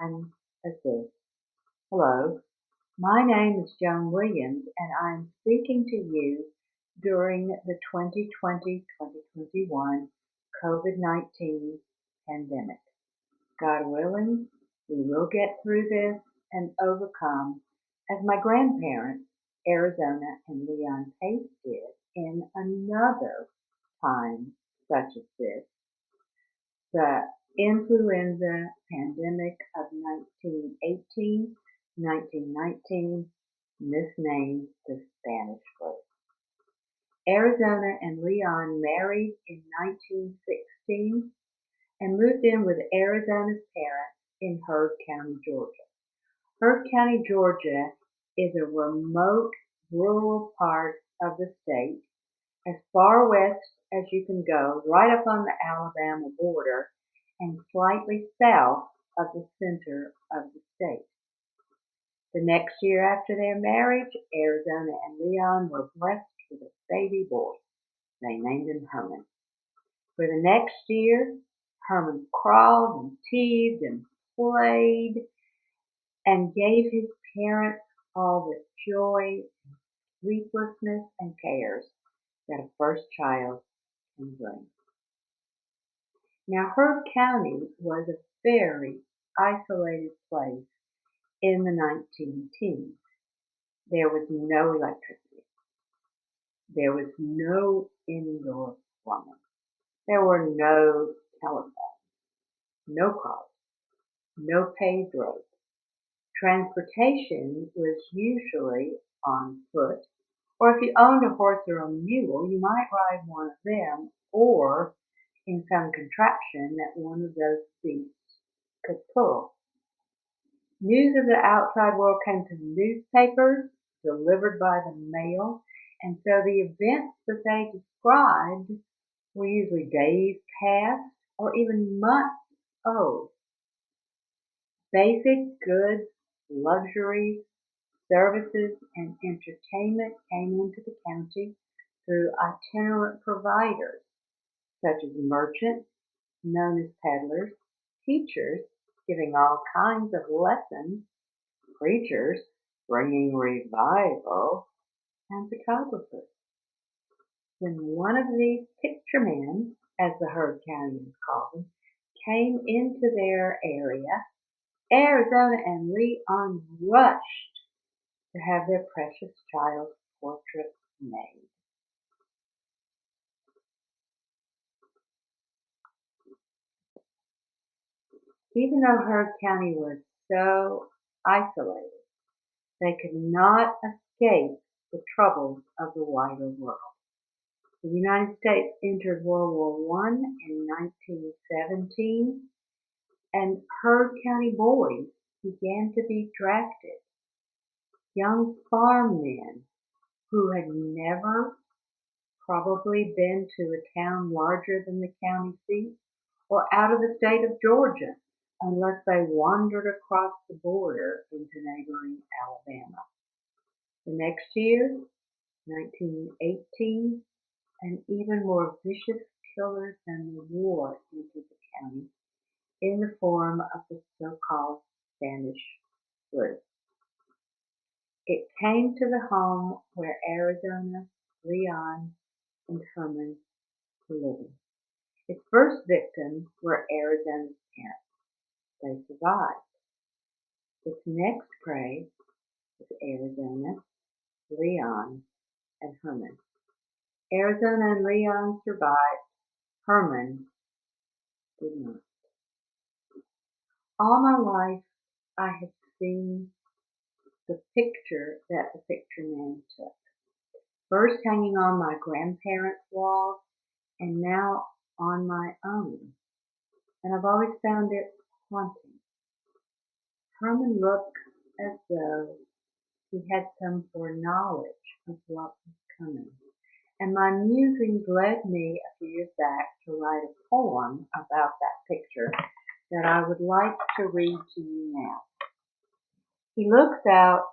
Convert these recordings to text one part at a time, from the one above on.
and assist. Hello, my name is Jone Williams, and I'm speaking to you during the 2020-2021 COVID-19 pandemic. God willing, we will get through this and overcome, as my grandparents, Arizona and Leon Pace, did in another time such as this. The influenza pandemic of 1918, 1919, misnamed the Spanish flu. Arizona and Leon married in 1916 and moved in with Arizona's parents in Heard County, Georgia. Heard County, Georgia is a remote rural part of the state, as far west as you can go, right up on the Alabama border and slightly south of the center of the state. The next year after their marriage, Arizona and Leon were blessed with a baby boy. They named him Herman. For the next year, Herman crawled and teased and played and gave his parents all the joy, sleeplessness, and cares that a first child can bring. Now, Heard County was a very isolated place in the 1910s. There was no electricity. There was no indoor plumbing. There were no telephones, no cars, no paved roads. Transportation was usually on foot, or if you owned a horse or a mule, you might ride one of them, or in some contraption that one of those beasts could pull. News of the outside world came to newspapers delivered by the mail, and so the events that they described were usually days past or even months old. Basic goods, luxuries, services, and entertainment came into the county through itinerant providers, such as merchants, known as peddlers, teachers, giving all kinds of lessons, preachers, bringing revival, and photographers. When one of these picture men, as the Heard Countyans called them, came into their area, Arizona and Leon rushed to have their precious child's portrait made. Even though Heard County was so isolated, they could not escape the troubles of the wider world. The United States entered World War I in 1917, and Heard County boys began to be drafted. Young farm men who had never probably been to a town larger than the county seat or out of the state of Georgia unless they wandered across the border into neighboring Alabama. The next year, 1918, an even more vicious killer than the war entered the county in the form of the so-called Spanish flu. It came to the home where Arizona, Leon, and Herman were living. Its first victims were Arizona's parents. They survived. Its next prey was Arizona, Leon, and Herman. Arizona and Leon survived. Herman did not. All my life, I have seen the picture that the picture man took. First hanging on my grandparents' wall, and now on my own. And I've always found it haunting. Herman looked as though he had some foreknowledge of what was coming. And my musings led me a few years back to write a poem about that picture that I would like to read to you now. He looks out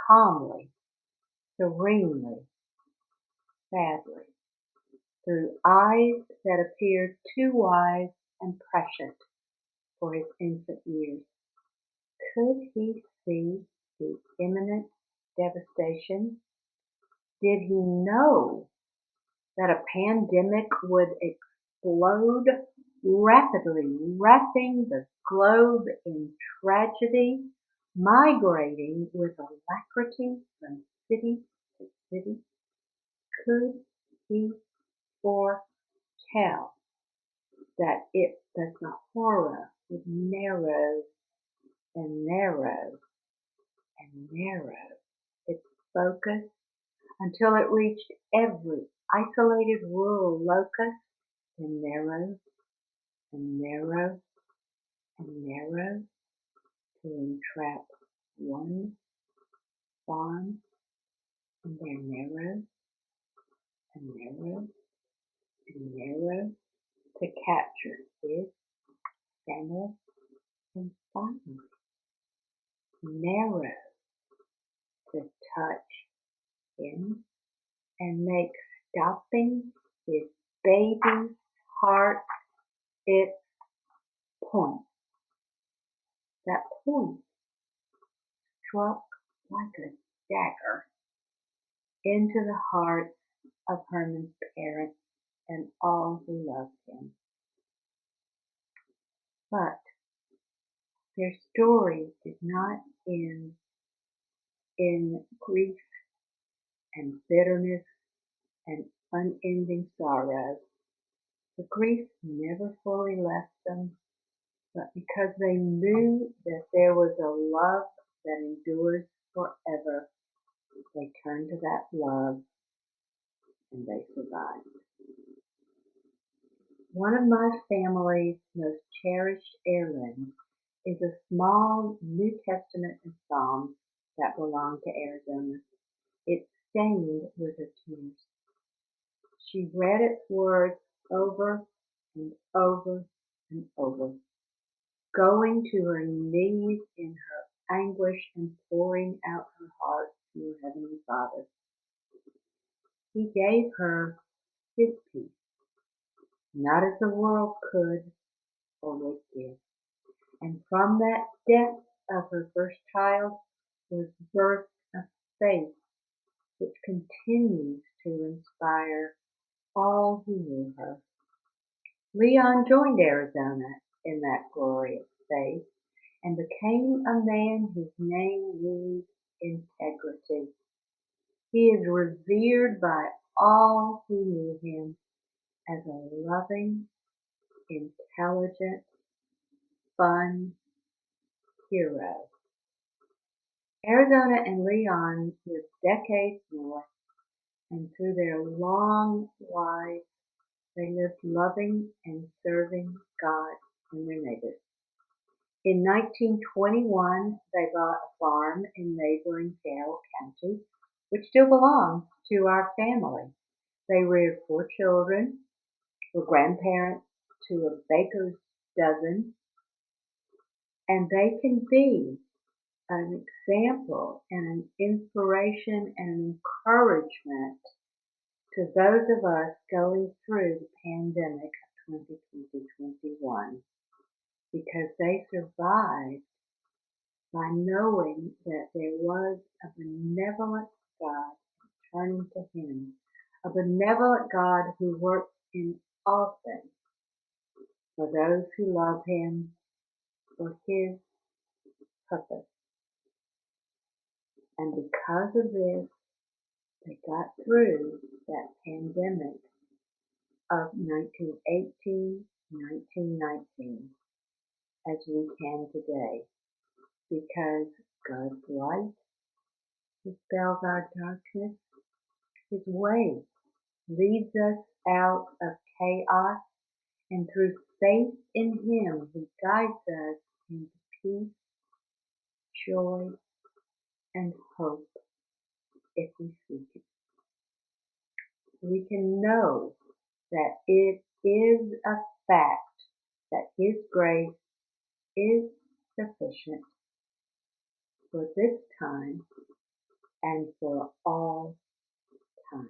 calmly, serenely, sadly, through eyes that appear too wise and prescient for his infant years. Could he see the imminent devastation? Did he know that a pandemic would explode rapidly, wrapping the globe in tragedy, migrating with alacrity from city to city? Could he foretell that the horror would narrow and narrow and narrow its focus until it reached every isolated rural locus and narrow and narrow and narrow to entrap one farm, and then narrow and narrow and narrow to capture his family, and finally narrow to touch him and make stopping his baby's heart its point. That point struck like a dagger into the hearts of Herman's parents and all who loved him. But their story did not end in grief and bitterness and unending sorrow. The grief never fully left them, but because they knew that there was a love that endures forever, they turned to that love and they survived. One of my family's most cherished heirlooms is a small New Testament and Psalms that belonged to Arizona. It stained with her tears. She read its words over and over and over, going to her knees in her anguish and pouring out her heart to her Heavenly Father. He gave her his peace, not as the world could or would give. And from that death of her first child was birthed a faith which continues to inspire all who knew her. Leon joined Arizona in that glorious faith and became a man whose name means integrity. He is revered by all who knew him as a loving, intelligent, fun hero. Arizona and Leon lived decades more, and through their long lives, they lived loving and serving God and their neighbors. In 1921, they bought a farm in neighboring Carroll County, which still belongs to our family. They reared 4 children, were grandparents to a baker's dozen, and they can be an example and an inspiration and an encouragement to those of us going through the pandemic of 2020-21, because they survived by knowing that there was a benevolent God turning to Him, a benevolent God who works in all things for those who love Him, for His purpose. And because of this, they got through that pandemic of 1918, 1919, as we can today, because God's light dispels our darkness. His way leads us out of chaos, and through faith in Him, He guides us into peace, joy, and hope if we seek it. We can know that it is a fact that His grace is sufficient for this time and for all time.